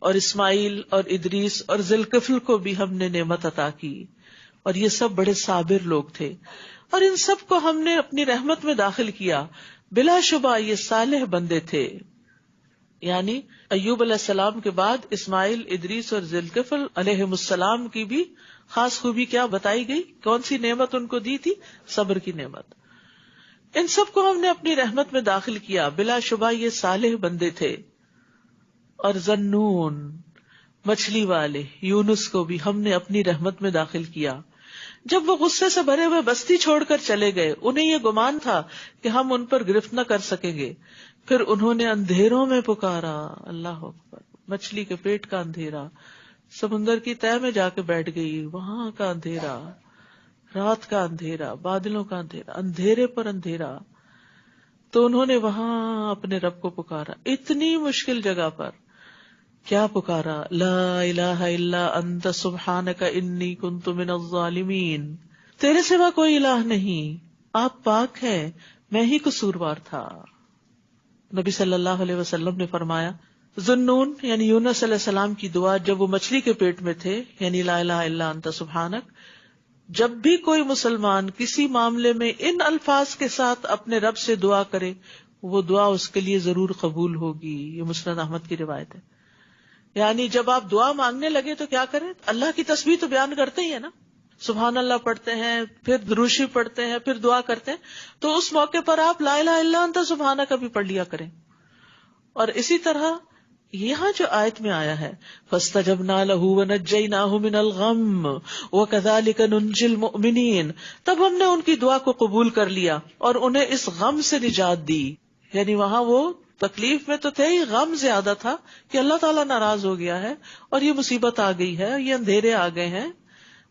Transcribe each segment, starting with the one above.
اور اسماعیل اور ادریس اور ذوالکفل کو بھی ہم نے نعمت عطا کی، اور یہ سب بڑے صابر لوگ تھے، اور ان سب کو ہم نے اپنی رحمت میں داخل کیا، بلا شبہ یہ صالح بندے تھے. یعنی ایوب علیہ السلام کے بعد اسماعیل، ادریس اور ذوالکفل علیہ السلام کی بھی خاص خوبی کیا بتائی گئی؟ کون سی نعمت ان کو دی تھی؟ صبر کی نعمت. ان سب کو ہم نے اپنی رحمت میں داخل کیا، بلا شبہ یہ صالح بندے تھے. اور ذنون، مچھلی والے یونس کو بھی ہم نے اپنی رحمت میں داخل کیا. جب وہ غصے سے بھرے ہوئے بستی چھوڑ کر چلے گئے، انہیں یہ گمان تھا کہ ہم ان پر گرفت نہ کر سکیں گے، پھر انہوں نے اندھیروں میں پکارا. اللہ اکبر، مچھلی کے پیٹ کا اندھیرا، سمندر کی تہہ میں جا کے بیٹھ گئی، وہاں کا اندھیرا، رات کا اندھیرا، بادلوں کا اندھیرا، اندھیرے پر اندھیرا. تو انہوں نے وہاں اپنے رب کو پکارا، اتنی مشکل جگہ پر. کیا پکارا؟ لا الہ الا انت سبحانک انی کنت من الظالمین، تیرے سوا کوئی الہ نہیں، آپ پاک ہیں، میں ہی قصوروار تھا. نبی صلی اللہ علیہ وسلم نے فرمایا، ذنون یعنی یونس علیہ السلام کی دعا جب وہ مچھلی کے پیٹ میں تھے، یعنی لا الہ الا انت سبحانک، جب بھی کوئی مسلمان کسی معاملے میں ان الفاظ کے ساتھ اپنے رب سے دعا کرے، وہ دعا اس کے لیے ضرور قبول ہوگی. یہ مسند احمد کی روایت ہے. یعنی جب آپ دعا مانگنے لگے تو کیا کریں؟ اللہ کی تسبیح تو بیان کرتے ہی ہے نا، سبحان اللہ پڑھتے ہیں، پھر دروشی پڑھتے ہیں، پھر دعا کرتے ہیں، تو اس موقع پر آپ لا الہ الا انت سبحانک بھی پڑھ لیا کریں. اور اسی طرح یہاں جو آیت میں آیا ہے فَاسْتَجَبْنَا لَهُ وَنَجَّيْنَاهُ مِنَ الْغَمِّ وَكَذَلِكَ نُنْجِي الْمُؤْمِنِينَ، تب ہم نے ان کی دعا کو قبول کر لیا اور انہیں اس غم سے نجات دی. یعنی وہاں وہ تکلیف میں تو تھے ہی، غم زیادہ تھا کہ اللہ تعالیٰ ناراض ہو گیا ہے اور یہ مصیبت آ گئی ہے، یہ اندھیرے آ گئے ہیں.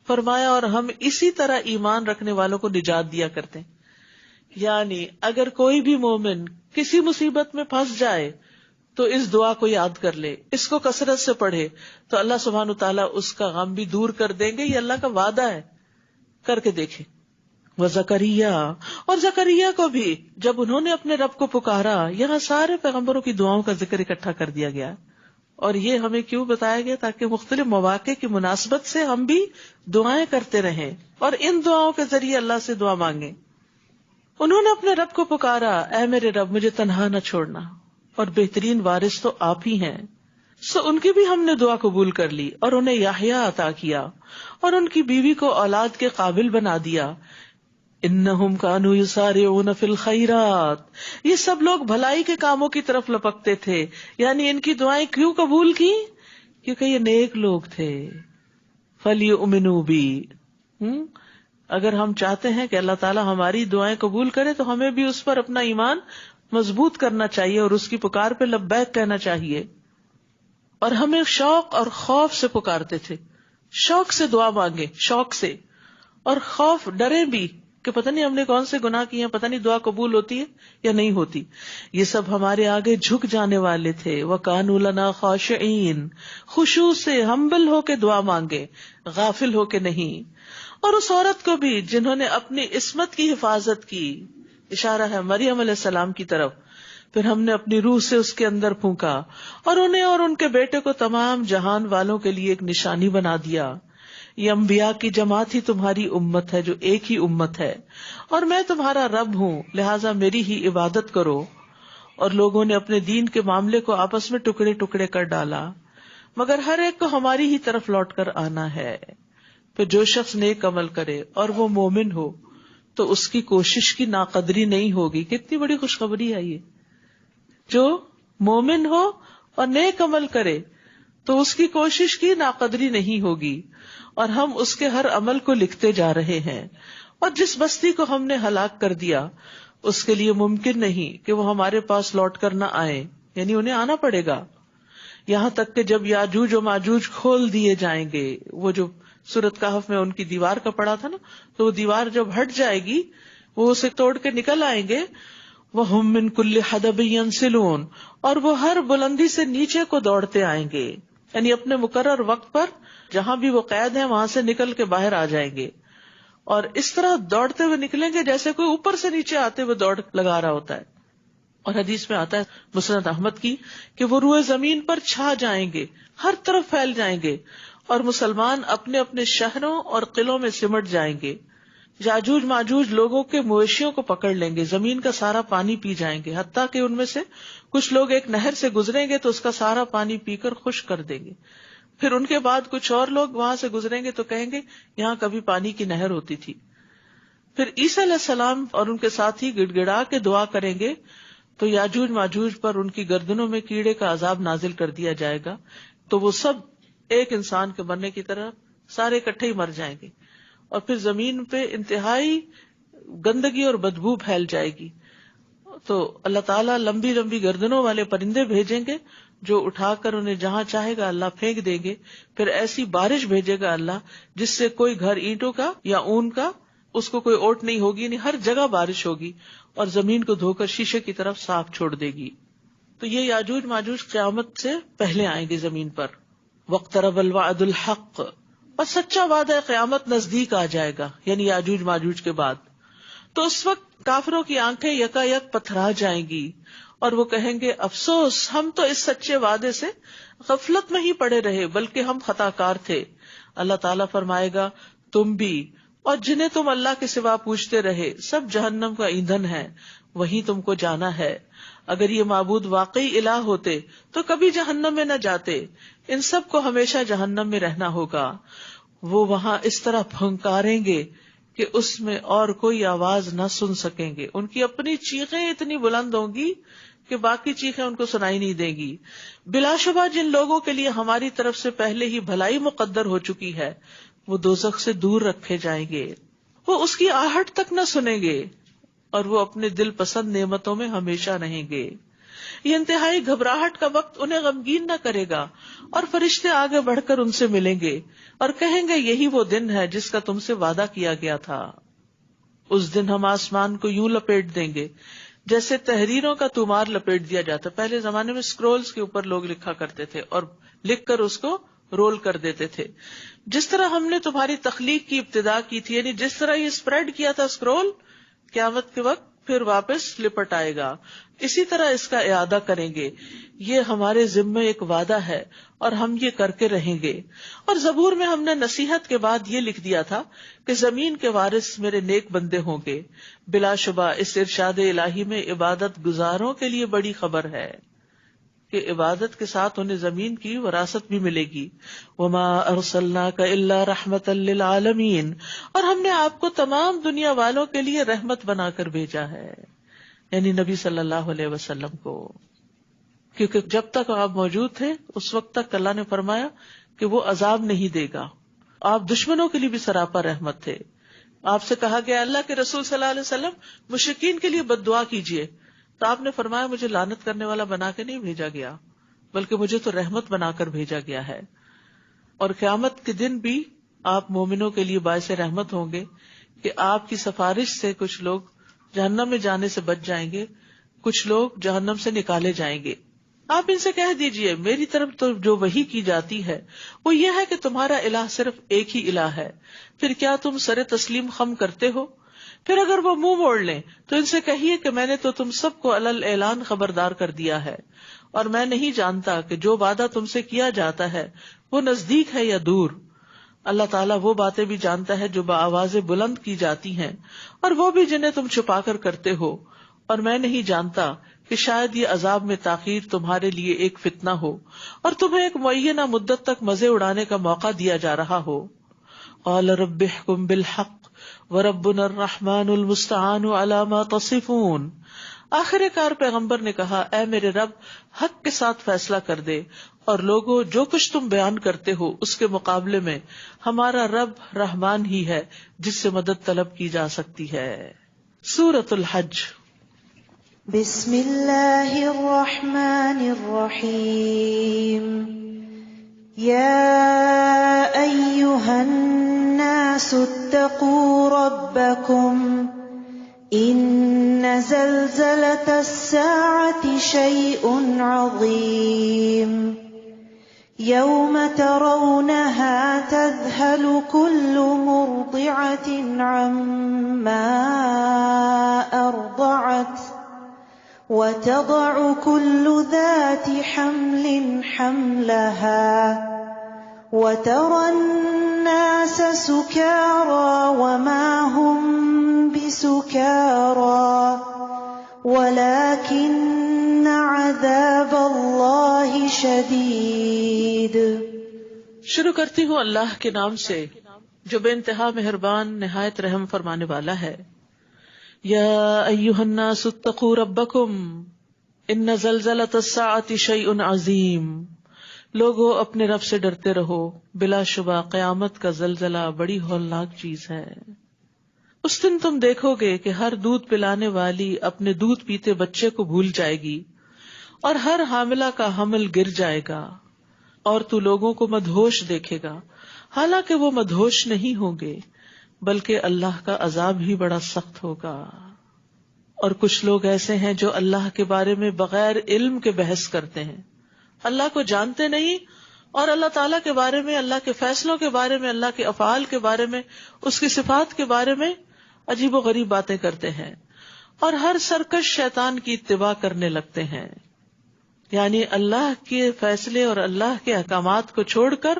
فرمایا اور ہم اسی طرح ایمان رکھنے والوں کو نجات دیا کرتے ہیں. یعنی اگر کوئی بھی مومن کسی مصیبت میں پھنس جائے تو اس دعا کو یاد کر لے، اس کو کثرت سے پڑھے، تو اللہ سبحانہ تعالیٰ اس کا غم بھی دور کر دیں گے. یہ اللہ کا وعدہ ہے، کر کے دیکھیں. وزکریا، اور زکریا کو بھی جب انہوں نے اپنے رب کو پکارا، یہاں سارے پیغمبروں کی دعاؤں کا ذکر اکٹھا کر دیا گیا. اور یہ ہمیں کیوں بتایا گیا؟ تاکہ مختلف مواقع کی مناسبت سے ہم بھی دعائیں کرتے رہیں اور ان دعاؤں کے ذریعے اللہ سے دعا مانگیں. انہوں نے اپنے رب کو پکارا، اے میرے رب مجھے تنہا نہ چھوڑنا، اور بہترین وارث تو آپ ہی ہیں. ان کی بھی ہم نے دعا قبول کر لی اور انہیں یحییٰ عطا کیا اور ان کی بیوی کو اولاد کے قابل بنا دیا. انہم کانوا یسارعون فی الخیرات، یہ سب لوگ بھلائی کے کاموں کی طرف لپکتے تھے. یعنی ان کی دعائیں کیوں قبول کی؟ کیونکہ یہ نیک لوگ تھے. فلیؤمنوا بی، اگر ہم چاہتے ہیں کہ اللہ تعالیٰ ہماری دعائیں قبول کرے تو ہمیں بھی اس پر اپنا ایمان مضبوط کرنا چاہیے اور اس کی پکار پہ لبیک کہنا چاہیے. اور ہمیں شوق اور خوف سے پکارتے تھے، شوق سے دعا مانگے، شوق سے، اور خوف ڈرے بھی کہ پتہ نہیں ہم نے کون سے گناہ کیے ہیں، پتہ نہیں دعا قبول ہوتی ہے یا نہیں ہوتی. یہ سب ہمارے آگے جھک جانے والے تھے. وَكَانُوا لَنَا خَاشِعِينَ، خشوع سے ہمبل ہو کے دعا مانگے، غافل ہو کے نہیں. اور اس عورت کو بھی جنہوں نے اپنی عصمت کی حفاظت کی، اشارہ ہے مریم علیہ السلام کی طرف، پھر ہم نے اپنی روح سے اس کے اندر پھونکا اور انہیں اور ان کے بیٹے کو تمام جہان والوں کے لیے ایک نشانی بنا دیا. یہ انبیاء کی جماعت ہی تمہاری امت ہے جو ایک ہی امت ہے، اور میں تمہارا رب ہوں، لہٰذا میری ہی عبادت کرو. اور لوگوں نے اپنے دین کے معاملے کو آپس میں ٹکڑے ٹکڑے کر ڈالا، مگر ہر ایک کو ہماری ہی طرف لوٹ کر آنا ہے. پھر جو شخص نیک عمل کرے اور وہ مومن ہو تو اس کی کوشش کی ناقدری نہیں ہوگی. کتنی بڑی خوشخبری ہے یہ، جو مومن ہو اور نیک عمل کرے تو اس کی کوشش کی ناقدری نہیں ہوگی، اور ہم اس کے ہر عمل کو لکھتے جا رہے ہیں. اور جس بستی کو ہم نے ہلاک کر دیا اس کے لیے ممکن نہیں کہ وہ ہمارے پاس لوٹ کر نہ آئے، یعنی انہیں آنا پڑے گا، یہاں تک کہ جب یاجوج و ماجوج کھول دیے جائیں گے. وہ جو سورۃ کہف میں ان کی دیوار کا پڑا تھا نا، تو وہ دیوار جب ہٹ جائے گی وہ اسے توڑ کے نکل آئیں گے. وَهُمْ مِنْ كُلِّ حَدَبٍ يَنْسِلُونَ، اور وہ ہر بلندی سے نیچے کو دوڑتے آئیں گے، یعنی اپنے مقرر وقت پر جہاں بھی وہ قید ہیں وہاں سے نکل کے باہر آ جائیں گے. اور اس طرح دوڑتے ہوئے نکلیں گے جیسے کوئی اوپر سے نیچے آتے ہوئے دوڑ لگا رہا ہوتا ہے. اور حدیث میں آتا ہے مسند احمد کی کہ وہ روئے زمین پر چھا جائیں گے، ہر طرف پھیل جائیں گے، اور مسلمان اپنے اپنے شہروں اور قلعوں میں سمٹ جائیں گے. یاجوج ماجوج لوگوں کے مویشیوں کو پکڑ لیں گے، زمین کا سارا پانی پی جائیں گے، حتیٰ کہ ان میں سے کچھ لوگ ایک نہر سے گزریں گے تو اس کا سارا پانی پی کر خشک کر دیں گے. پھر ان کے بعد کچھ اور لوگ وہاں سے گزریں گے تو کہیں گے یہاں کبھی پانی کی نہر ہوتی تھی. پھر عیسیٰ علیہ السلام اور ان کے ساتھی گڑ گڑا کے دعا کریں گے تو یاجوج ماجوج پر ان کی گردنوں میں کیڑے کا عذاب نازل کر دیا جائے گا، تو وہ سب ایک انسان کے مرنے کی طرح سارے اکٹھے ہی مر جائیں گے، اور پھر زمین پہ انتہائی گندگی اور بدبو پھیل جائے گی. تو اللہ تعالیٰ لمبی لمبی گردنوں والے پرندے بھیجیں گے جو اٹھا کر انہیں جہاں چاہے گا اللہ پھینک دیں گے. پھر ایسی بارش بھیجے گا اللہ جس سے کوئی گھر اینٹوں کا یا اون کا اس کو کوئی اوٹ نہیں ہوگی، یعنی ہر جگہ بارش ہوگی، اور زمین کو دھو کر شیشے کی طرف صاف چھوڑ دے گی. تو یہ یاجوج ماجوج قیامت سے پہلے آئیں گے زمین پر. واقترب الوعد الحق، اور سچا وعدہ قیامت نزدیک آ جائے گا، یعنی یاجوج ماجوج کے بعد. تو اس وقت کافروں کی آنکھیں یکا یک پتھرا جائیں گی اور وہ کہیں گے افسوس، ہم تو اس سچے وعدے سے غفلت میں ہی پڑے رہے، بلکہ ہم خطا کار تھے. اللہ تعالیٰ فرمائے گا تم بھی اور جنہیں تم اللہ کے سوا پوچھتے رہے سب جہنم کا ایندھن ہے، وہیں تم کو جانا ہے. اگر یہ معبود واقعی الہ ہوتے تو کبھی جہنم میں نہ جاتے، ان سب کو ہمیشہ جہنم میں رہنا ہوگا. وہ وہاں اس طرح پھنکاریں گے کہ اس میں اور کوئی آواز نہ سن سکیں گے. ان کی اپنی چیخیں اتنی بلند ہوں گی کہ باقی چیخیں ان کو سنائی نہیں دیں گی. بلا شبہ جن لوگوں کے لیے ہماری طرف سے پہلے ہی بھلائی مقدر ہو چکی ہے وہ دوزخ سے دور رکھے جائیں گے، وہ اس کی آہٹ تک نہ سنیں گے، اور وہ اپنے دل پسند نعمتوں میں ہمیشہ رہیں گے. یہ انتہائی گھبراہٹ کا وقت انہیں غمگین نہ کرے گا، اور فرشتے آگے بڑھ کر ان سے ملیں گے اور کہیں گے یہی وہ دن ہے جس کا تم سے وعدہ کیا گیا تھا. اس دن ہم آسمان کو یوں لپیٹ دیں گے جیسے تحریروں کا طومار لپیٹ دیا جاتا. پہلے زمانے میں سکرولز کے اوپر لوگ لکھا کرتے تھے اور لکھ کر اس کو رول کر دیتے تھے. جس طرح ہم نے تمہاری تخلیق کی ابتدا کی تھی، یعنی جس طرح یہ اسپریڈ کیا تھا سکرول، قیامت کے وقت پھر واپس لپٹ آئے گا، اسی طرح اس کا اعادہ کریں گے. یہ ہمارے ذمے ایک وعدہ ہے اور ہم یہ کر کے رہیں گے. اور زبور میں ہم نے نصیحت کے بعد یہ لکھ دیا تھا کہ زمین کے وارث میرے نیک بندے ہوں گے. بلا شبہ اس ارشاد الہی میں عبادت گزاروں کے لیے بڑی خبر ہے کہ عبادت کے ساتھ انہیں زمین کی وراثت بھی ملے گی. وما ارسلناک الا رحمۃ للعالمین، اور ہم نے آپ کو تمام دنیا والوں کے لیے رحمت بنا کر بھیجا ہے، یعنی نبی صلی اللہ علیہ وسلم کو. کیونکہ جب تک آپ موجود تھے اس وقت تک اللہ نے فرمایا کہ وہ عذاب نہیں دے گا. آپ دشمنوں کے لیے بھی سراپا رحمت تھے. آپ سے کہا گیا اللہ کے رسول صلی اللہ علیہ وسلم مشرکین کے لیے بد دعا کیجیے، تو آپ نے فرمایا مجھے لعنت کرنے والا بنا کے نہیں بھیجا گیا، بلکہ مجھے تو رحمت بنا کر بھیجا گیا ہے. اور قیامت کے دن بھی آپ مومنوں کے لیے باعث رحمت ہوں گے کہ آپ کی سفارش سے کچھ لوگ جہنم میں جانے سے بچ جائیں گے، کچھ لوگ جہنم سے نکالے جائیں گے. آپ ان سے کہہ دیجئے میری طرف تو جو وحی کی جاتی ہے وہ یہ ہے کہ تمہارا الہ صرف ایک ہی الہ ہے، پھر کیا تم سر تسلیم خم کرتے ہو؟ پھر اگر وہ منہ موڑ لیں تو ان سے کہیے کہ میں نے تو تم سب کو علل اعلان خبردار کر دیا ہے، اور میں نہیں جانتا کہ جو وعدہ تم سے کیا جاتا ہے وہ نزدیک ہے یا دور. اللہ تعالیٰ وہ باتیں بھی جانتا ہے جو بآواز بلند کی جاتی ہیں اور وہ بھی جنہیں تم چھپا کر کرتے ہو. اور میں نہیں جانتا کہ شاید یہ عذاب میں تاخیر تمہارے لیے ایک فتنہ ہو اور تمہیں ایک معینہ مدت تک مزے اڑانے کا موقع دیا جا رہا ہو. قال رب احکم بالحق وربنا الرحمن المستعان علی ما تصفون. آخر کار پیغمبر نے کہا اے میرے رب حق کے ساتھ فیصلہ کر دے، اور لوگوں جو کچھ تم بیان کرتے ہو اس کے مقابلے میں ہمارا رب رحمان ہی ہے جس سے مدد طلب کی جا سکتی ہے. سورۃ الحج. بسم اللہ الرحمن الرحیم. یا ایہا الناس اتقوا ربکم ان زلزلۃ الساعۃ شیء عظیم یوم ترونها تذہل کل مرضعۃ عما ارضعت وَتَضَعُ كُلُّ ذَاتِ حَمْلٍ حَمْلَهَا وَتَرَى النَّاسَ سُكَارَى وَمَا هُمْ بِسُكَارَى وَلَكِنَّ عَذَابَ اللَّهِ شَدِيدٌ۔ شروع کرتی ہوں اللہ کے نام سے جو بے انتہا مہربان نہایت رحم فرمانے والا ہے۔ یا ایھا الناس اتقوا ربکم ان زلزلۃ الساعۃ شیء عظیم، لوگو اپنے رب سے ڈرتے رہو، بلا شبہ قیامت کا زلزلہ بڑی ہولناک چیز ہے۔ اس دن تم دیکھو گے کہ ہر دودھ پلانے والی اپنے دودھ پیتے بچے کو بھول جائے گی اور ہر حاملہ کا حمل گر جائے گا، اور تو لوگوں کو مدہوش دیکھے گا حالانکہ وہ مدہوش نہیں ہوں گے، بلکہ اللہ کا عذاب ہی بڑا سخت ہوگا۔ اور کچھ لوگ ایسے ہیں جو اللہ کے بارے میں بغیر علم کے بحث کرتے ہیں، اللہ کو جانتے نہیں، اور اللہ تعالیٰ کے بارے میں، اللہ کے فیصلوں کے بارے میں، اللہ کے افعال کے بارے میں، اس کی صفات کے بارے میں عجیب و غریب باتیں کرتے ہیں، اور ہر سرکش شیطان کی اتباع کرنے لگتے ہیں، یعنی اللہ کے فیصلے اور اللہ کے احکامات کو چھوڑ کر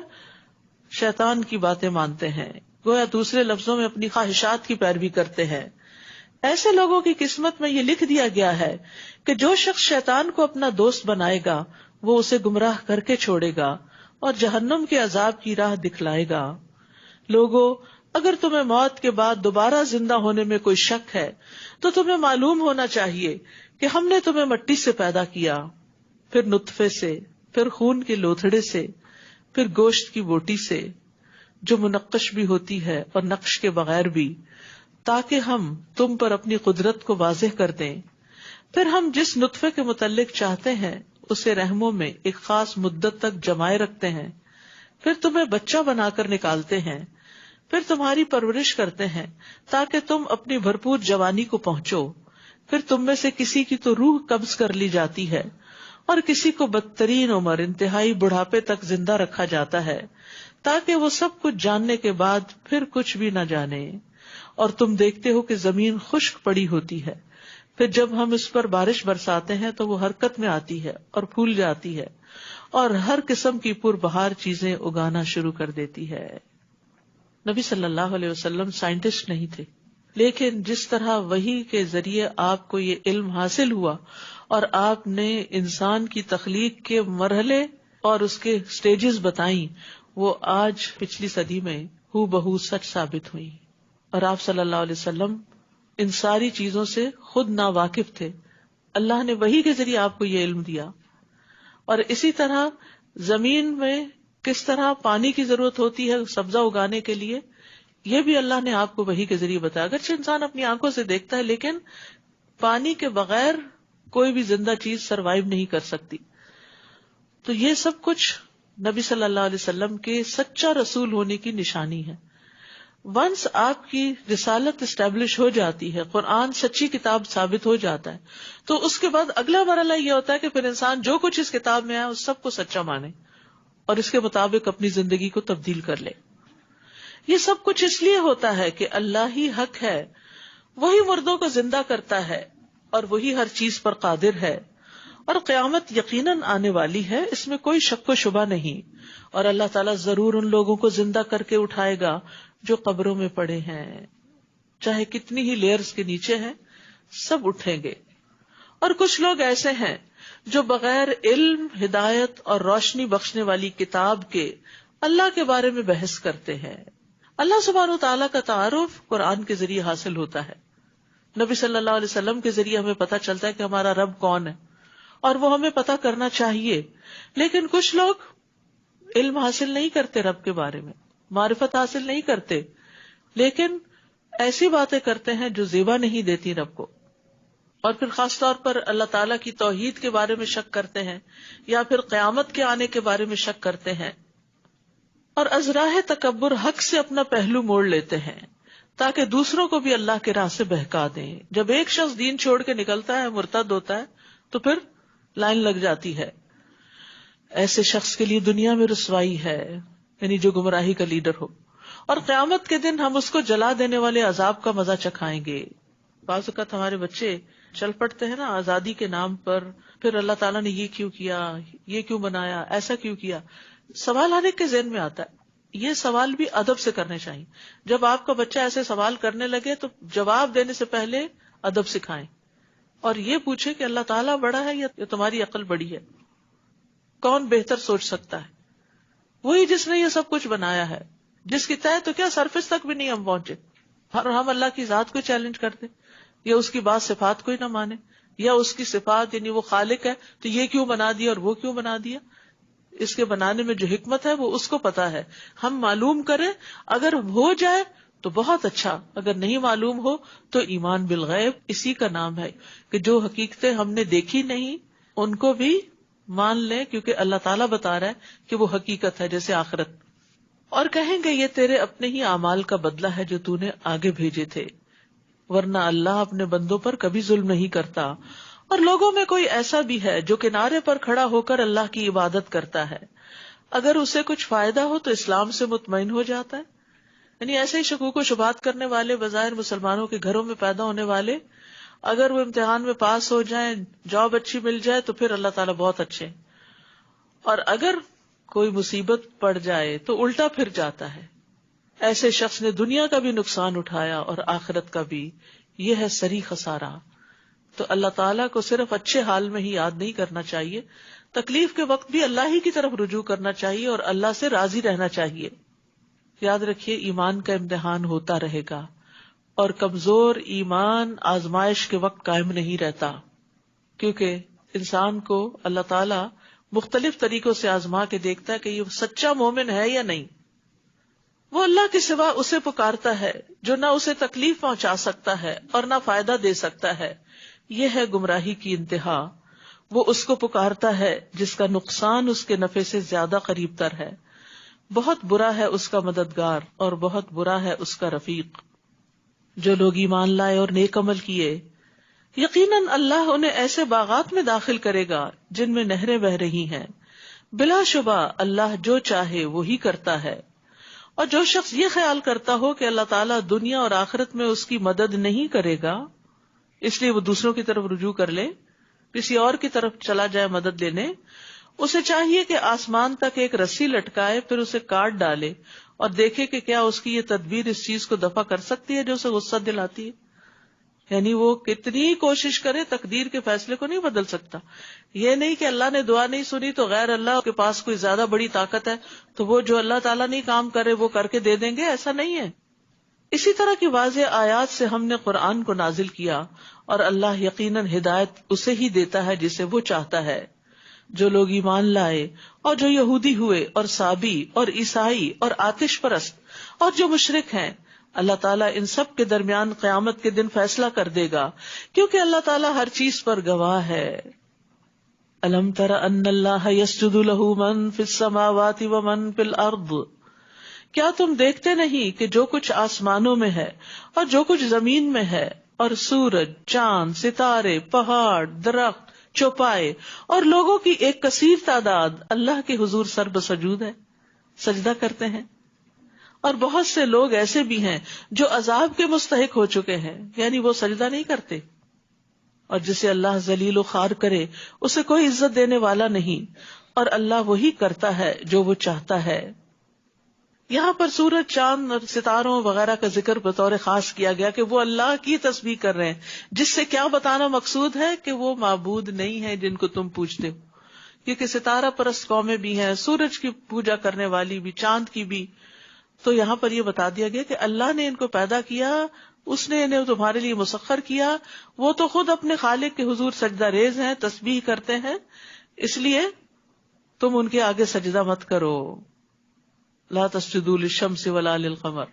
شیطان کی باتیں مانتے ہیں، گویا دوسرے لفظوں میں اپنی خواہشات کی پیروی کرتے ہیں۔ ایسے لوگوں کی قسمت میں یہ لکھ دیا گیا ہے کہ جو شخص شیطان کو اپنا دوست بنائے گا وہ اسے گمراہ کر کے چھوڑے گا اور جہنم کے عذاب کی راہ دکھلائے گا۔ لوگو، اگر تمہیں موت کے بعد دوبارہ زندہ ہونے میں کوئی شک ہے تو تمہیں معلوم ہونا چاہیے کہ ہم نے تمہیں مٹی سے پیدا کیا، پھر نطفے سے، پھر خون کے لوتھڑے سے، پھر گوشت کی بوٹی سے جو منقش بھی ہوتی ہے اور نقش کے بغیر بھی، تاکہ ہم تم پر اپنی قدرت کو واضح کر دیں۔ پھر ہم جس نطفے کے متعلق چاہتے ہیں اسے رحموں میں ایک خاص مدت تک جمائے رکھتے ہیں، پھر تمہیں بچہ بنا کر نکالتے ہیں، پھر تمہاری پرورش کرتے ہیں تاکہ تم اپنی بھرپور جوانی کو پہنچو، پھر تم میں سے کسی کی تو روح قبض کر لی جاتی ہے اور کسی کو بدترین عمر انتہائی بڑھاپے تک زندہ رکھا جاتا ہے، تاکہ وہ سب کچھ جاننے کے بعد پھر کچھ بھی نہ جانے۔ اور تم دیکھتے ہو کہ زمین خشک پڑی ہوتی ہے، پھر جب ہم اس پر بارش برساتے ہیں تو وہ حرکت میں آتی ہے اور پھول جاتی ہے اور ہر قسم کی پربہار چیزیں اگانا شروع کر دیتی ہے۔ نبی صلی اللہ علیہ وسلم سائنٹسٹ نہیں تھے، لیکن جس طرح وحی کے ذریعے آپ کو یہ علم حاصل ہوا اور آپ نے انسان کی تخلیق کے مرحلے اور اس کے سٹیجز بتائیں، وہ آج پچھلی صدی میں ہو بہو سچ ثابت ہوئی۔ اور آپ صلی اللہ علیہ وسلم ان ساری چیزوں سے خود ناواقف تھے، اللہ نے وحی کے ذریعے آپ کو یہ علم دیا۔ اور اسی طرح زمین میں کس طرح پانی کی ضرورت ہوتی ہے سبزہ اگانے کے لیے، یہ بھی اللہ نے آپ کو وحی کے ذریعے بتایا۔ اگرچہ انسان اپنی آنکھوں سے دیکھتا ہے لیکن پانی کے بغیر کوئی بھی زندہ چیز سروائیو نہیں کر سکتی۔ تو یہ سب کچھ نبی صلی اللہ علیہ وسلم کے سچا رسول ہونے کی نشانی ہے۔ ونس آپ کی رسالت اسٹیبلش ہو جاتی ہے، قرآن سچی کتاب ثابت ہو جاتا ہے، تو اس کے بعد اگلا مرحلہ یہ ہوتا ہے کہ پھر انسان جو کچھ اس کتاب میں ہے اس سب کو سچا مانے اور اس کے مطابق اپنی زندگی کو تبدیل کر لے۔ یہ سب کچھ اس لیے ہوتا ہے کہ اللہ ہی حق ہے، وہی مردوں کو زندہ کرتا ہے اور وہی ہر چیز پر قادر ہے، اور قیامت یقیناً آنے والی ہے، اس میں کوئی شک و شبہ نہیں، اور اللہ تعالیٰ ضرور ان لوگوں کو زندہ کر کے اٹھائے گا جو قبروں میں پڑے ہیں، چاہے کتنی ہی لیئرز کے نیچے ہیں، سب اٹھیں گے۔ اور کچھ لوگ ایسے ہیں جو بغیر علم، ہدایت اور روشنی بخشنے والی کتاب کے اللہ کے بارے میں بحث کرتے ہیں۔ اللہ سبحانہ وتعالیٰ کا تعارف قرآن کے ذریعے حاصل ہوتا ہے، نبی صلی اللہ علیہ وسلم کے ذریعے ہمیں پتہ چلتا ہے کہ ہمارا رب کون ہے، اور وہ ہمیں پتہ کرنا چاہیے۔ لیکن کچھ لوگ علم حاصل نہیں کرتے، رب کے بارے میں معرفت حاصل نہیں کرتے، لیکن ایسی باتیں کرتے ہیں جو زیبا نہیں دیتی رب کو، اور پھر خاص طور پر اللہ تعالیٰ کی توحید کے بارے میں شک کرتے ہیں، یا پھر قیامت کے آنے کے بارے میں شک کرتے ہیں، اور ازراہ تکبر حق سے اپنا پہلو موڑ لیتے ہیں تاکہ دوسروں کو بھی اللہ کے راہ سے بہکا دیں۔ جب ایک شخص دین چھوڑ کے نکلتا ہے، مرتد ہوتا ہے، تو پھر لائن لگ جاتی ہے۔ ایسے شخص کے لیے دنیا میں رسوائی ہے، یعنی جو گمراہی کا لیڈر ہو، اور قیامت کے دن ہم اس کو جلا دینے والے عذاب کا مزہ چکھائیں گے۔ بعض اوقات ہمارے بچے چل پڑتے ہیں نا آزادی کے نام پر، پھر اللہ تعالیٰ نے یہ کیوں کیا، یہ کیوں بنایا، ایسا کیوں کیا، سوال ہر ایک کے ذہن میں آتا ہے. یہ سوال بھی ادب سے کرنے چاہیے. جب آپ کا بچہ ایسے سوال کرنے لگے تو جواب دینے سے پہلے ادب سکھائیں اور یہ پوچھیں کہ اللہ تعالیٰ بڑا ہے یا تمہاری عقل بڑی ہے؟ کون بہتر سوچ سکتا ہے؟ وہی جس نے یہ سب کچھ بنایا ہے، جس کی طے تو کیا سرفس تک بھی نہیں ہم پہنچے، اور ہم اللہ کی ذات کو چیلنج کرتے یا اس کی بات صفات کو ہی نہ مانے، یا اس کی صفات یعنی وہ خالق ہے تو یہ کیوں بنا دیا اور وہ کیوں بنا دیا. اس کے بنانے میں جو حکمت ہے وہ اس کو پتا ہے، ہم معلوم کریں. اگر ہو جائے تو بہت اچھا، اگر نہیں معلوم ہو تو ایمان بالغیب اسی کا نام ہے کہ جو حقیقتیں ہم نے دیکھی نہیں ان کو بھی مان لیں، کیونکہ اللہ تعالیٰ بتا رہا ہے کہ وہ حقیقت ہے، جیسے آخرت. اور کہیں گے یہ تیرے اپنے ہی اعمال کا بدلہ ہے جو تو نے آگے بھیجے تھے، ورنہ اللہ اپنے بندوں پر کبھی ظلم نہیں کرتا. اور لوگوں میں کوئی ایسا بھی ہے جو کنارے پر کھڑا ہو کر اللہ کی عبادت کرتا ہے، اگر اسے کچھ فائدہ ہو تو اسلام سے مطمئن ہو جاتا ہے. یعنی ایسے ہی شکوک و شبہات کرنے والے بظاہر مسلمانوں کے گھروں میں پیدا ہونے والے، اگر وہ امتحان میں پاس ہو جائیں، جاب اچھی مل جائے تو پھر اللہ تعالیٰ بہت اچھے، اور اگر کوئی مصیبت پڑ جائے تو الٹا پھر جاتا ہے. ایسے شخص نے دنیا کا بھی نقصان اٹھایا اور آخرت کا بھی، یہ ہے سری خسارہ. تو اللہ تعالیٰ کو صرف اچھے حال میں ہی یاد نہیں کرنا چاہیے، تکلیف کے وقت بھی اللہ ہی کی طرف رجوع کرنا چاہیے اور اللہ سے راضی رہنا چاہیے. یاد رکھیے ایمان کا امتحان ہوتا رہے گا، اور کمزور ایمان آزمائش کے وقت قائم نہیں رہتا، کیونکہ انسان کو اللہ تعالیٰ مختلف طریقوں سے آزما کے دیکھتا ہے کہ یہ سچا مومن ہے یا نہیں. وہ اللہ کے سوا اسے پکارتا ہے جو نہ اسے تکلیف پہنچا سکتا ہے اور نہ فائدہ دے سکتا ہے. یہ ہے گمراہی کی انتہا. وہ اس کو پکارتا ہے جس کا نقصان اس کے نفع سے زیادہ قریب تر ہے. بہت برا ہے اس کا مددگار اور بہت برا ہے اس کا رفیق. جو لوگ ایمان لائے اور نیک عمل کیے، یقیناً اللہ انہیں ایسے باغات میں داخل کرے گا جن میں نہریں بہ رہی ہیں. بلا شبہ اللہ جو چاہے وہی کرتا ہے. اور جو شخص یہ خیال کرتا ہو کہ اللہ تعالیٰ دنیا اور آخرت میں اس کی مدد نہیں کرے گا، اس لیے وہ دوسروں کی طرف رجوع کر لے، کسی اور کی طرف چلا جائے مدد لینے، اسے چاہیے کہ آسمان تک ایک رسی لٹکائے، پھر اسے کاٹ ڈالے اور دیکھے کہ کیا اس کی یہ تدبیر اس چیز کو دفع کر سکتی ہے جو اسے غصہ دلاتی ہے. یعنی وہ کتنی کوشش کرے تقدیر کے فیصلے کو نہیں بدل سکتا. یہ نہیں کہ اللہ نے دعا نہیں سنی تو غیر اللہ کے پاس کوئی زیادہ بڑی طاقت ہے تو وہ جو اللہ تعالیٰ نہیں کام کرے وہ کر کے دے دیں گے، ایسا نہیں ہے. اسی طرح کی واضح آیات سے ہم نے قرآن کو نازل کیا، اور اللہ یقیناً ہدایت اسے ہی دیتا ہے جسے وہ چاہتا ہے. جو لوگ ایمان لائے اور جو یہودی ہوئے اور صابی اور عیسائی اور آتش پرست اور جو مشرک ہیں، اللہ تعالیٰ ان سب کے درمیان قیامت کے دن فیصلہ کر دے گا، کیونکہ اللہ تعالیٰ ہر چیز پر گواہ ہے. الم تر ان اللہ یسجد لہ من فی السماوات ومن فی الارض، کیا تم دیکھتے نہیں کہ جو کچھ آسمانوں میں ہے اور جو کچھ زمین میں ہے، اور سورج، چاند، ستارے، پہاڑ، درخت، چوپائے اور لوگوں کی ایک کثیر تعداد اللہ کے حضور سر بسجود ہے، سجدہ کرتے ہیں. اور بہت سے لوگ ایسے بھی ہیں جو عذاب کے مستحق ہو چکے ہیں، یعنی وہ سجدہ نہیں کرتے. اور جسے اللہ ذلیل و خوار کرے اسے کوئی عزت دینے والا نہیں، اور اللہ وہی کرتا ہے جو وہ چاہتا ہے. یہاں پر سورج، چاند اور ستاروں وغیرہ کا ذکر بطور خاص کیا گیا کہ وہ اللہ کی تسبیح کر رہے ہیں، جس سے کیا بتانا مقصود ہے کہ وہ معبود نہیں ہے جن کو تم پوجتے ہو. کیونکہ ستارہ پرست قومیں بھی ہیں، سورج کی پوجا کرنے والی بھی، چاند کی بھی. تو یہاں پر یہ بتا دیا گیا کہ اللہ نے ان کو پیدا کیا، اس نے انہیں تمہارے لیے مسخر کیا، وہ تو خود اپنے خالق کے حضور سجدہ ریز ہیں، تسبیح کرتے ہیں، اس لیے تم ان کے آگے سجدہ مت کرو. لا تسجدوا للشمس ولا للقمر.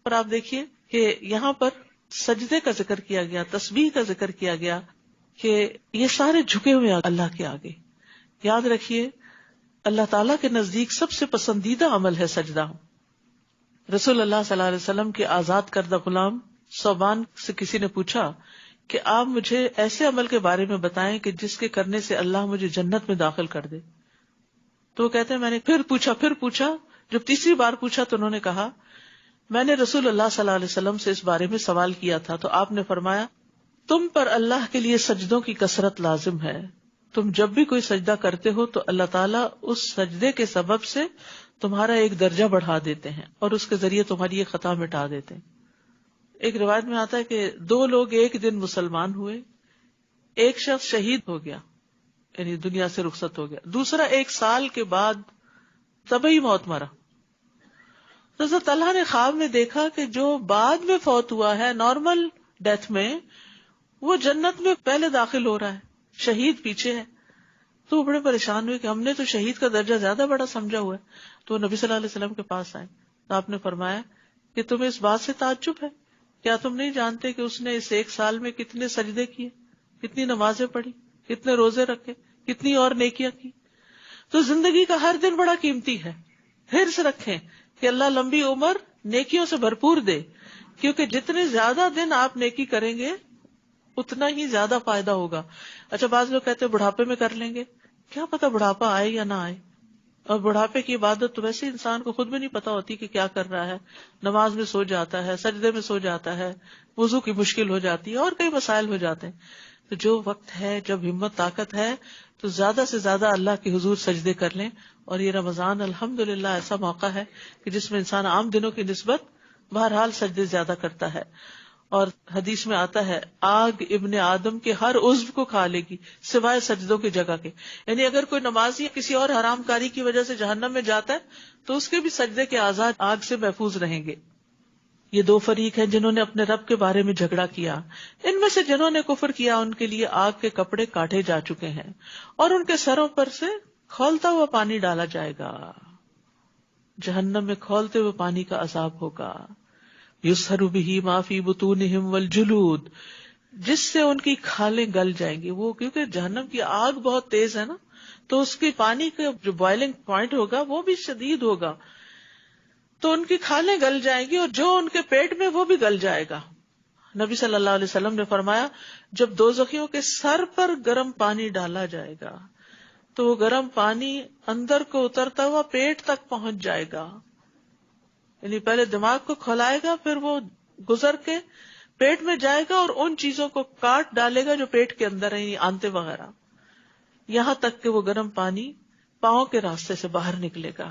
اور آپ دیکھیے کہ یہاں پر سجدے کا ذکر کیا گیا، تسبیح کا ذکر کیا گیا، کہ یہ سارے جھکے ہوئے اللہ کے آگے. یاد رکھیے اللہ تعالیٰ کے نزدیک سب سے پسندیدہ عمل ہے سجدہ. رسول اللہ صلی اللہ علیہ وسلم کے آزاد کردہ غلام صوبان سے کسی نے پوچھا کہ آپ مجھے ایسے عمل کے بارے میں بتائیں کہ جس کے کرنے سے اللہ مجھے جنت میں داخل کر دے. تو وہ کہتے ہیں میں نے پھر پوچھا. جب تیسری بار پوچھا تو انہوں نے کہا میں نے رسول اللہ صلی اللہ علیہ وسلم سے اس بارے میں سوال کیا تھا تو آپ نے فرمایا تم پر اللہ کے لیے سجدوں کی کثرت لازم ہے. تم جب بھی کوئی سجدہ کرتے ہو تو اللہ تعالیٰ اس سجدے کے سبب سے تمہارا ایک درجہ بڑھا دیتے ہیں اور اس کے ذریعے تمہاری ایک خطا مٹا دیتے ہیں. ایک روایت میں آتا ہے کہ 2 لوگ ایک دن مسلمان ہوئے، ایک شخص شہید ہو گیا یعنی دنیا سے رخصت ہو گیا، دوسرا 1 سال کے بعد طبعی موت مرا. تو حضرت طلحہ نے خواب میں دیکھا کہ جو بعد میں فوت ہوا ہے نارمل ڈیتھ میں، وہ جنت میں پہلے داخل ہو رہا ہے، شہید پیچھے ہے. تو وہ بڑے پریشان ہوئے کہ ہم نے تو شہید کا درجہ زیادہ بڑا سمجھا ہوا ہے. تو نبی صلی اللہ علیہ وسلم کے پاس آئے تو آپ نے فرمایا کہ تمہیں اس بات سے تعجب ہے، کیا تم نہیں جانتے کہ اس نے اس 1 سال میں کتنے سجدے کیے، کتنی نمازیں پڑھی، کتنے روزے رکھے، کتنی اور نیکیاں کی. تو زندگی کا ہر دن بڑا قیمتی ہے. حرص رکھیں کہ اللہ لمبی عمر نیکیوں سے بھرپور دے، کیونکہ جتنے زیادہ دن آپ نیکی کریں گے اتنا ہی زیادہ فائدہ ہوگا. اچھا بعض لوگ کہتے ہیں بڑھاپے میں کر لیں گے، کیا پتا بڑھاپا آئے یا نہ آئے. اور بڑھاپے کی عبادت تو ویسے انسان کو خود بھی نہیں پتا ہوتی کہ کیا کر رہا ہے. نماز میں سو جاتا ہے، سجدے میں سو جاتا ہے، وضو کی مشکل ہو جاتی ہے اور کئی مسائل ہو جاتے ہیں. تو جو وقت ہے جب ہمت طاقت ہے تو زیادہ سے زیادہ اللہ کے حضور سجدے کر لیں. اور یہ رمضان الحمدللہ ایسا موقع ہے کہ جس میں انسان عام دنوں کی نسبت بہرحال سجدے زیادہ کرتا ہے. اور حدیث میں آتا ہے آگ ابن آدم کے ہر عضو کو کھا لے گی سوائے سجدوں کی جگہ کے. یعنی اگر کوئی نمازی کسی اور حرام کاری کی وجہ سے جہنم میں جاتا ہے تو اس کے بھی سجدے کے اعضاء آگ سے محفوظ رہیں گے. یہ 2 فریق ہیں جنہوں نے اپنے رب کے بارے میں جھگڑا کیا. ان میں سے جنہوں نے کفر کیا ان کے لیے آگ کے کپڑے کاٹے جا چکے ہیں اور ان کے سروں پر سے کھولتا ہوا پانی ڈالا جائے گا. جہنم میں کھولتے ہوئے پانی کا عذاب ہوگا. یسہر بہ ما فی بطونہم والجلود، جس سے ان کی کھالیں گل جائیں گی. وہ کیونکہ جہنم کی آگ بہت تیز ہے نا، تو اس کی پانی کا جو بوائلنگ پوائنٹ ہوگا وہ بھی شدید ہوگا، تو ان کی کھالیں گل جائیں گی اور جو ان کے پیٹ میں وہ بھی گل جائے گا. نبی صلی اللہ علیہ وسلم نے فرمایا جب دوزخیوں کے سر پر گرم پانی ڈالا جائے گا تو وہ گرم پانی اندر کو اترتا ہوا پیٹ تک پہنچ جائے گا. یعنی پہلے دماغ کو کھولائے گا، پھر وہ گزر کے پیٹ میں جائے گا اور ان چیزوں کو کاٹ ڈالے گا جو پیٹ کے اندر ہیں، آنتے وغیرہ، یہاں تک کہ وہ گرم پانی پاؤں کے راستے سے باہر نکلے گا.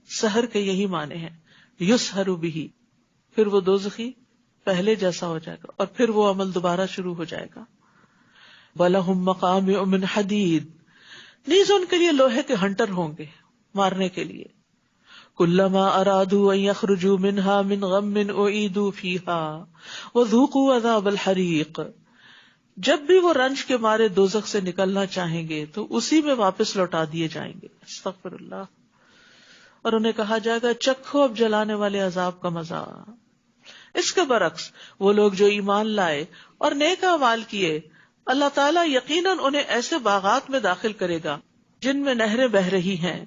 سحر کے یہی معنی ہیں، یسحر بہ. پھر وہ دوزخی پہلے جیسا ہو جائے گا اور پھر وہ عمل دوبارہ شروع ہو جائے گا. وَلَهُمْ مَقَامِعُ مِنْ حَدِيدٍ، نیز ان کے لیے لوہے کے ہنٹر ہوں گے مارنے کے لیے. کلما ارادوا ان یخرجوا منها من غم اعیدوا فیها وذوقوا عذاب الحریق، جب بھی وہ رنج کے مارے دوزخ سے نکلنا چاہیں گے تو اسی میں واپس لوٹا دیے جائیں گے. استغفر اللہ. اور انہیں کہا جائے گا چکھو اب جلانے والے عذاب کا مزہ. اس کے برعکس وہ لوگ جو ایمان لائے اور نیک اعمال کیے، اللہ تعالیٰ یقیناً انہیں ایسے باغات میں داخل کرے گا جن میں نہریں بہ رہی ہیں،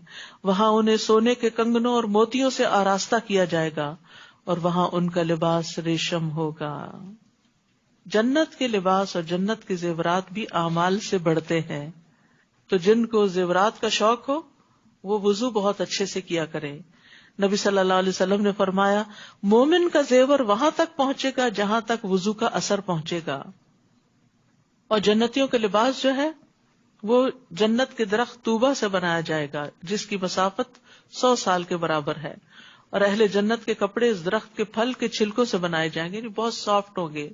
وہاں انہیں سونے کے کنگنوں اور موتیوں سے آراستہ کیا جائے گا اور وہاں ان کا لباس ریشم ہوگا. جنت کے لباس اور جنت کے زیورات بھی اعمال سے بڑھتے ہیں، تو جن کو زیورات کا شوق ہو وہ وضو بہت اچھے سے کیا کرے. نبی صلی اللہ علیہ وسلم نے فرمایا مومن کا زیور وہاں تک پہنچے گا جہاں تک وضو کا اثر پہنچے گا. اور جنتیوں کا لباس جو ہے وہ جنت کے درخت طوبہ سے بنایا جائے گا جس کی مسافت 100 سال کے برابر ہے، اور اہل جنت کے کپڑے اس درخت کے پھل کے چھلکوں سے بنائے جائیں گے، یعنی بہت سافٹ ہوں گے.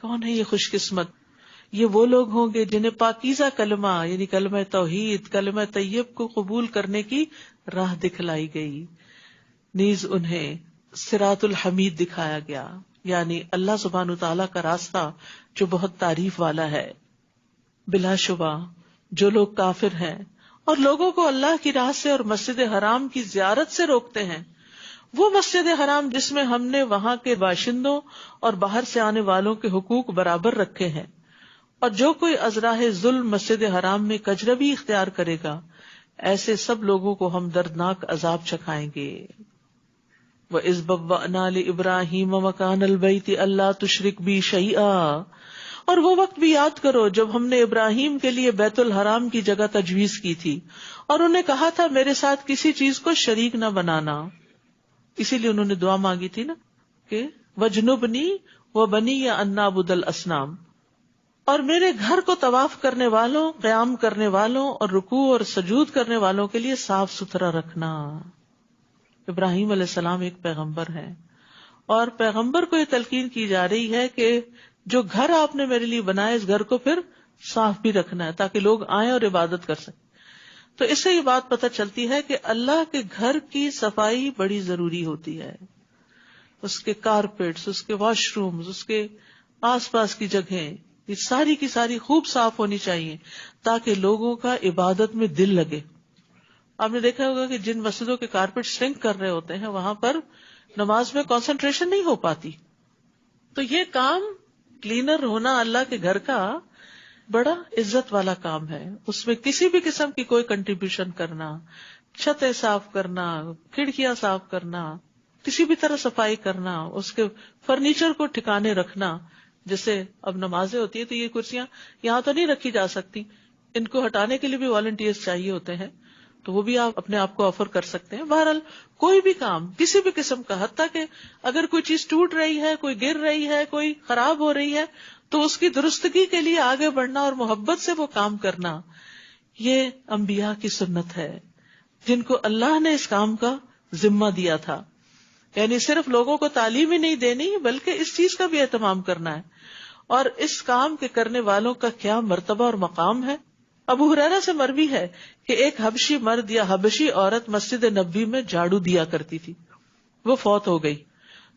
کون ہے یہ خوش قسمت؟ یہ وہ لوگ ہوں گے جنہیں پاکیزہ کلمہ یعنی کلمہ توحید، کلمہ طیب کو قبول کرنے کی راہ دکھلائی گئی. نیز انہیں صراط الحمید دکھایا گیا، یعنی اللہ سبحانہ تعالیٰ کا راستہ جو بہت تعریف والا ہے. بلا شبہ جو لوگ کافر ہیں اور لوگوں کو اللہ کی راہ سے اور مسجد حرام کی زیارت سے روکتے ہیں، وہ مسجد حرام جس میں ہم نے وہاں کے باشندوں اور باہر سے آنے والوں کے حقوق برابر رکھے ہیں، اور جو کوئی ازراہ ظلم مسجد حرام میں کجربی اختیار کرے گا، ایسے سب لوگوں کو ہم دردناک عذاب چکھائیں گے. وَإِذْ بَوَّأْنَا لِإِبْرَاهِيمَ مَكَانَ الْبَيْتِ أَلَّا تُشْرِكْ بِي شَيْئًا، اور وہ وقت بھی یاد کرو جب ہم نے ابراہیم کے لیے بیت الحرام کی جگہ تجویز کی تھی اور انہیں کہا تھا میرے ساتھ کسی چیز کو شریک نہ بنانا. اسی لیے انہوں نے دعا مانگی تھی نا کہ وجنبنی وبنی ان نعبد الاصنام، اور میرے گھر کو طواف کرنے والوں، قیام کرنے والوں اور رکوع اور سجود کرنے والوں کے لیے صاف ستھرا رکھنا۔ ابراہیم علیہ السلام ایک پیغمبر ہیں، اور پیغمبر کو یہ تلقین کی جا رہی ہے کہ جو گھر آپ نے میرے لیے بنایا اس گھر کو پھر صاف بھی رکھنا ہے تاکہ لوگ آئیں اور عبادت کر سکیں۔ تو اس سے یہ بات پتہ چلتی ہے کہ اللہ کے گھر کی صفائی بڑی ضروری ہوتی ہے، اس کے کارپیٹس، اس کے واش رومز، اس کے آس پاس کی جگہیں، یہ ساری کی ساری خوب صاف ہونی چاہیے تاکہ لوگوں کا عبادت میں دل لگے۔ آپ نے دیکھا ہوگا کہ جن مسجدوں کے کارپیٹ سرنک کر رہے ہوتے ہیں وہاں پر نماز میں کنسنٹریشن نہیں ہو پاتی۔ تو یہ کام کلینر ہونا اللہ کے گھر کا بڑا عزت والا کام ہے، اس میں کسی بھی قسم کی کوئی کنٹریبیوشن کرنا، چھتیں صاف کرنا، کھڑکیاں صاف کرنا، کسی بھی طرح صفائی کرنا، اس کے فرنیچر کو ٹھکانے رکھنا۔ جیسے اب نمازیں ہوتی ہیں تو یہ کرسیاں یہاں تو نہیں رکھی جا سکتی، ان کو ہٹانے کے لیے بھی والنٹیئرز چاہیے ہوتے ہیں، تو وہ بھی آپ اپنے آپ کو آفر کر سکتے ہیں۔ بہرحال کوئی بھی کام کسی بھی قسم کا، حتیٰ کہ اگر کوئی چیز ٹوٹ رہی ہے، کوئی گر رہی ہے، کوئی خراب ہو رہی ہے، تو اس کی درستگی کے لیے آگے بڑھنا اور محبت سے وہ کام کرنا، یہ انبیاء کی سنت ہے جن کو اللہ نے اس کام کا ذمہ دیا تھا۔ یعنی صرف لوگوں کو تعلیم ہی نہیں دینی بلکہ اس چیز کا بھی اہتمام کرنا ہے، اور اس کام کے کرنے والوں کا کیا مرتبہ اور مقام ہے۔ ابو ہریرہ سے مروی ہے کہ ایک حبشی مرد یا حبشی عورت مسجد نبوی میں جھاڑو دیا کرتی تھی، وہ فوت ہو گئی،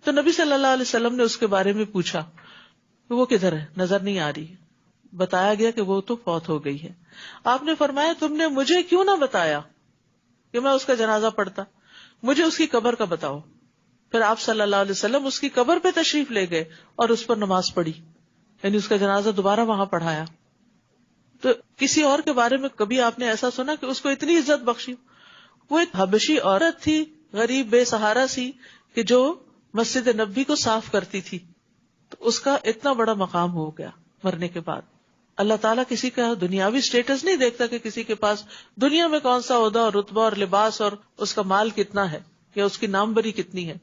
تو نبی صلی اللہ علیہ وسلم نے اس کے بارے میں پوچھا کہ وہ کدھر ہے، نظر نہیں آ رہی۔ بتایا گیا کہ وہ تو فوت ہو گئی ہے۔ آپ نے فرمایا تم نے مجھے کیوں نہ بتایا کہ میں اس کا جنازہ پڑھتا، مجھے اس کی قبر کا بتاؤ۔ پھر آپ صلی اللہ علیہ وسلم اس کی قبر پہ تشریف لے گئے اور اس پر نماز پڑھی، یعنی اس کا جنازہ دوبارہ وہاں پڑھایا۔ تو کسی اور کے بارے میں کبھی آپ نے ایسا سنا کہ اس کو اتنی عزت بخشی؟ وہ ایک حبشی عورت تھی، غریب بے سہارا سی، کہ جو مسجد نبوی کو صاف کرتی تھی، تو اس کا اتنا بڑا مقام ہو گیا مرنے کے بعد۔ اللہ تعالیٰ کسی کا دنیاوی سٹیٹس نہیں دیکھتا کہ کسی کے پاس دنیا میں کون سا عہدہ اور رتبہ اور لباس اور اس کا مال کتنا ہے یا اس کی ناموری کتنی ہے،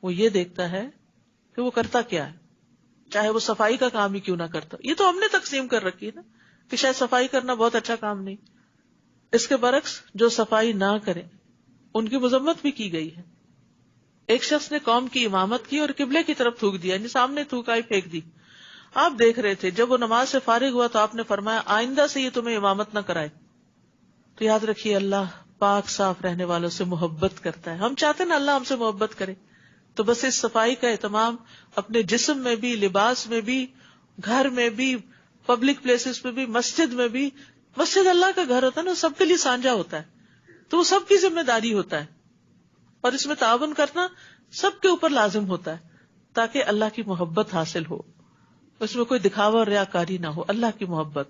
وہ یہ دیکھتا ہے کہ وہ کرتا کیا ہے، چاہے وہ صفائی کا کام ہی کیوں نہ کرتا۔ یہ تو ہم نے تقسیم کر رکھی ہے نا کہ شاید صفائی کرنا بہت اچھا کام نہیں، اس کے برعکس جو صفائی نہ کرے ان کی مذمت بھی کی گئی ہے۔ ایک شخص نے قوم کی امامت کی اور قبلے کی طرف تھوک دیا، یعنی سامنے تھوکائی پھینک دی۔ آپ دیکھ رہے تھے، جب وہ نماز سے فارغ ہوا تو آپ نے فرمایا آئندہ سے یہ تمہیں امامت نہ کرائے۔ تو یاد رکھیے اللہ پاک صاف رہنے والوں سے محبت کرتا ہے۔ ہم چاہتے ہیں نا اللہ ہم سے محبت کرے، تو بس اس صفائی کا اہتمام اپنے جسم میں بھی، لباس میں بھی، گھر میں بھی، پبلک پلیسز میں بھی، مسجد میں بھی۔ مسجد اللہ کا گھر ہوتا ہے نا، سب کے لیے سانجا ہوتا ہے، تو وہ سب کی ذمہ داری ہوتا ہے، اور اس میں تعاون کرنا سب کے اوپر لازم ہوتا ہے تاکہ اللہ کی محبت حاصل ہو، اس میں کوئی دکھاوا اور ریاکاری نہ ہو، اللہ کی محبت۔